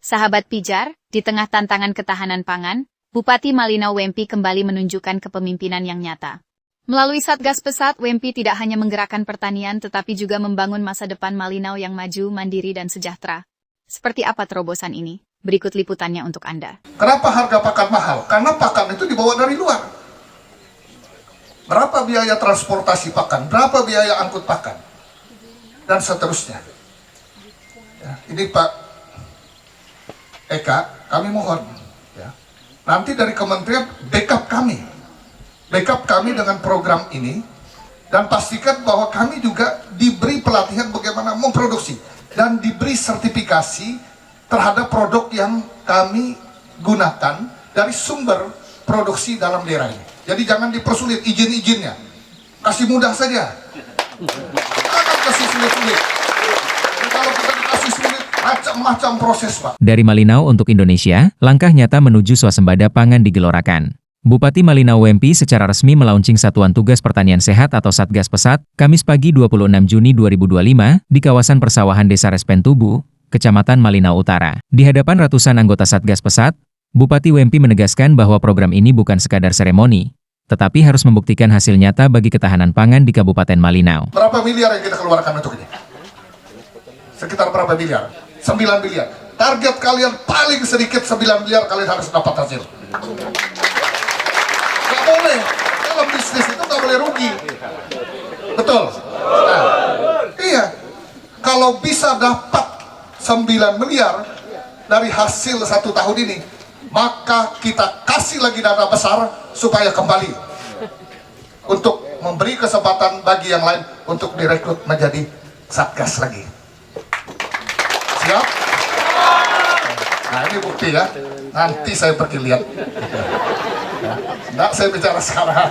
Sahabat Pijar, di tengah tantangan ketahanan pangan, Bupati Malinau Wempi kembali menunjukkan kepemimpinan yang nyata. Melalui Satgas Pesat, Wempi tidak hanya menggerakkan pertanian tetapi juga membangun masa depan Malinau yang maju, mandiri dan sejahtera. Seperti apa terobosan ini? Berikut liputannya untuk Anda. Kenapa harga pakan mahal? Karena pakan itu dibawa dari luar. Berapa biaya transportasi pakan? Berapa biaya angkut pakan? Dan seterusnya. Ya, ini Pak Eka, kami mohon ya, nanti dari kementerian backup kami dengan program ini, dan pastikan bahwa kami juga diberi pelatihan bagaimana memproduksi dan diberi sertifikasi terhadap produk yang kami gunakan dari sumber produksi dalam daerah ini. Jadi jangan dipersulit izin-izinnya, kasih mudah saja, jangan kasih sulit-sulit. Kalau kita dikasih sulit, macam-macam proses, Pak. Dari Malinau untuk Indonesia, langkah nyata menuju swasembada pangan digelorkan. Bupati Malinau Wempi secara resmi melaunching Satuan Tugas Pertanian Sehat atau Satgas Pesat, Kamis pagi 26 Juni 2025, di kawasan persawahan Desa Respen Tubu, Kecamatan Malinau Utara. Di hadapan ratusan anggota Satgas Pesat, Bupati Wempi menegaskan bahwa program ini bukan sekadar seremoni, tetapi harus membuktikan hasil nyata bagi ketahanan pangan di Kabupaten Malinau. Berapa miliar yang kita keluarkan untuk ini? Sekitar berapa miliar? 9 miliar. Target kalian paling sedikit 9 miliar, kalian harus dapat hasil. Gak boleh. Dalam bisnis itu gak boleh rugi. Betul? Nah, iya. Kalau bisa dapat 9 miliar dari hasil 1 tahun ini, maka kita kasih lagi dana besar supaya kembali. Untuk memberi kesempatan bagi yang lain untuk direkrut menjadi Satgas lagi. Siap? Nah ini bukti ya, nanti saya pergi lihat. Nggak, saya bicara sekarang.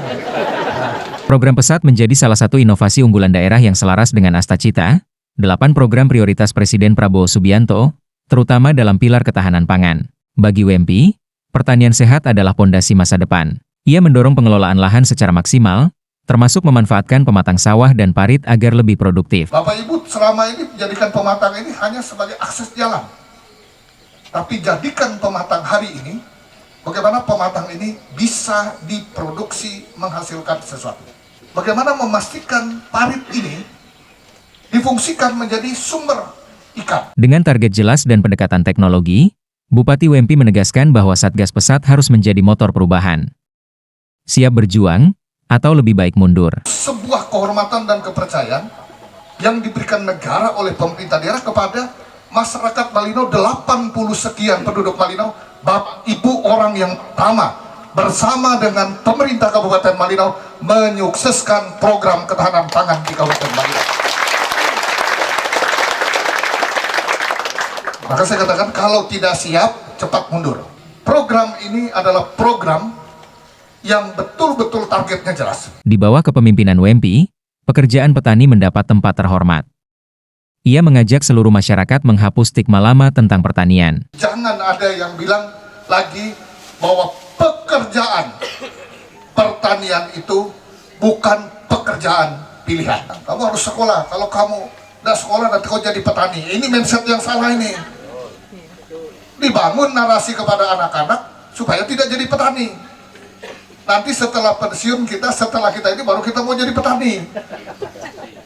Program Pesat menjadi salah satu inovasi unggulan daerah yang selaras dengan Astacita, 8 program prioritas Presiden Prabowo Subianto, terutama dalam pilar ketahanan pangan. Bagi Wempi, pertanian sehat adalah pondasi masa depan. Ia mendorong pengelolaan lahan secara maksimal, termasuk memanfaatkan pematang sawah dan parit agar lebih produktif. Bapak Ibu selama ini jadikan pematang ini hanya sebagai akses jalan. Tapi jadikan pematang hari ini, bagaimana pematang ini bisa diproduksi menghasilkan sesuatu. Bagaimana memastikan parit ini difungsikan menjadi sumber ikan. Dengan target jelas dan pendekatan teknologi, Bupati Wempi menegaskan bahwa Satgas Pesat harus menjadi motor perubahan. Siap berjuang, atau lebih baik mundur. Sebuah kehormatan dan kepercayaan yang diberikan negara oleh pemerintah daerah kepada masyarakat Malinau, 80 sekian penduduk Malinau, Bapak Ibu orang yang pertama bersama dengan pemerintah Kabupaten Malinau menyukseskan program ketahanan pangan di Kabupaten Malinau. Maka saya katakan kalau tidak siap, cepat mundur. Program ini adalah program yang betul-betul targetnya jelas. Di bawah kepemimpinan Wempi, pekerjaan petani mendapat tempat terhormat. Ia mengajak seluruh masyarakat menghapus stigma lama tentang pertanian. Jangan ada yang bilang lagi bahwa pekerjaan pertanian itu bukan pekerjaan pilihan. Kamu harus sekolah. Kalau kamu tidak sekolah nanti kau jadi petani. Ini mindset yang salah ini. Dibangun narasi kepada anak-anak supaya tidak jadi petani. Nanti setelah pensiun kita, setelah kita ini baru kita mau jadi petani.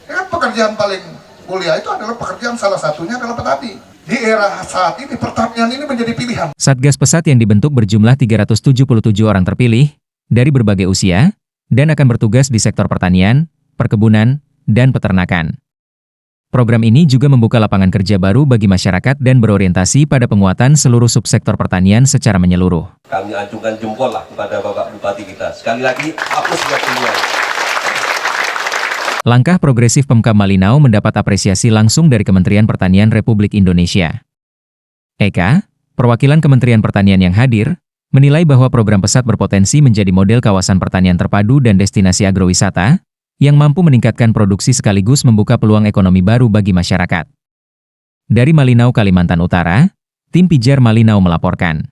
Ya kan pekerjaan paling mulia itu adalah pekerjaan, salah satunya adalah petani. Di era saat ini pertanian ini menjadi pilihan. Satgas Pesat yang dibentuk berjumlah 377 orang terpilih dari berbagai usia dan akan bertugas di sektor pertanian, perkebunan, dan peternakan. Program ini juga membuka lapangan kerja baru bagi masyarakat dan berorientasi pada penguatan seluruh subsektor pertanian secara menyeluruh. Kami acungkan jempol lah kepada Bapak Bupati kita. Sekali lagi, hapus kekeliruan. Langkah progresif Pemkab Malinau mendapat apresiasi langsung dari Kementerian Pertanian Republik Indonesia. Eka, perwakilan Kementerian Pertanian yang hadir, menilai bahwa program Pesat berpotensi menjadi model kawasan pertanian terpadu dan destinasi agrowisata, yang mampu meningkatkan produksi sekaligus membuka peluang ekonomi baru bagi masyarakat. Dari Malinau, Kalimantan Utara, tim Pijar Malinau melaporkan.